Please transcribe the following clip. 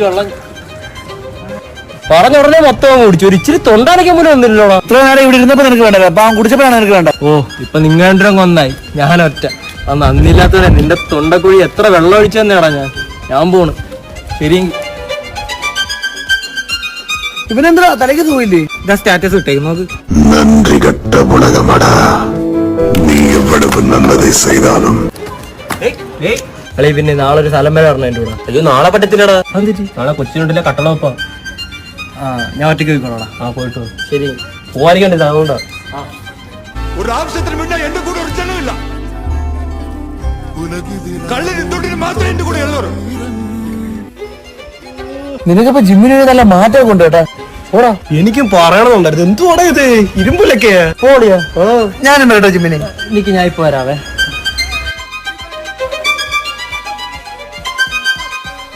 വെള്ളം പറഞ്ഞ ഉടനെ മൊത്തം കുടിച്ചു. ഒരു ഇച്ചിരി തൊണ്ടടയ്ക്കാൻ പോലും വന്നില്ലല്ലോടാ. ഇത്ര നേരം ഇവിടെ ഇരുന്നപ്പോ നിനക്ക് വേണ്ടല്ലോ, അപ്പൊ കുടിച്ചപ്പോഴാണ് നിനക്ക് വേണ്ട. ഓ ഇപ്പൊ നിങ്ങളുടെ ഒന്നായി. ഞാനൊറ്റ നന്ദില്ലാത്തവരെ നിന്റെ തൊണ്ടക്കുഴി എത്ര വെള്ളം ഒഴിച്ചു തന്നെയാടാ. ഞാൻ പോണ്. ശരിയെങ്കിൽ ഇവനെന്താ തലയ്ക്ക് പോയില്ലേ? ഇതാ സ്റ്റാറ്റസ് ഇട്ടേക്ക് നോക്ക്. നന്ദി കെട്ട മുളകമട, നീ എவ்வளவு നല്ലത് ചെയ്താലും. അളി പിന്നെ നാളെ ഒരു സ്ഥലം വരെ പറഞ്ഞു എന്റെ കൂടെ. അയ്യോ നാളെ പറ്റത്തില്ലടാ. നാളെ കൊച്ചിനുണ്ടല്ലേ കട്ടളപ്പാ. ഞാൻ ഒറ്റയ്ക്ക് പോയിക്കോളാം. പോയിട്ട് ശരി പോവാനിക്കണ്ടേ അതുകൊണ്ടാ. ഒരാവശ്യത്തിന് മുന്നേ എന്റെ കൂടെ ഒരു ജനമില്ല. കള്ളിന് തൊട്ടിന് മാത്രമേ എന്റെ കൂടെ ഉള്ളൂ. നിനക്കിപ്പോ ജിമ്മിന് നല്ല മാറ്റം കൊണ്ട് കേട്ടാ. ഓടാ, എനിക്കും പറയണമെന്നുണ്ടായിരുന്നു. എന്തുവാടാ ഇത് ഇരുമ്പിലൊക്കെ. ഓടിയാ ഞാനുണ്ടോ ജിമ്മിന്? എനിക്ക് ഞാൻ ഇപ്പൊ വരാവേ.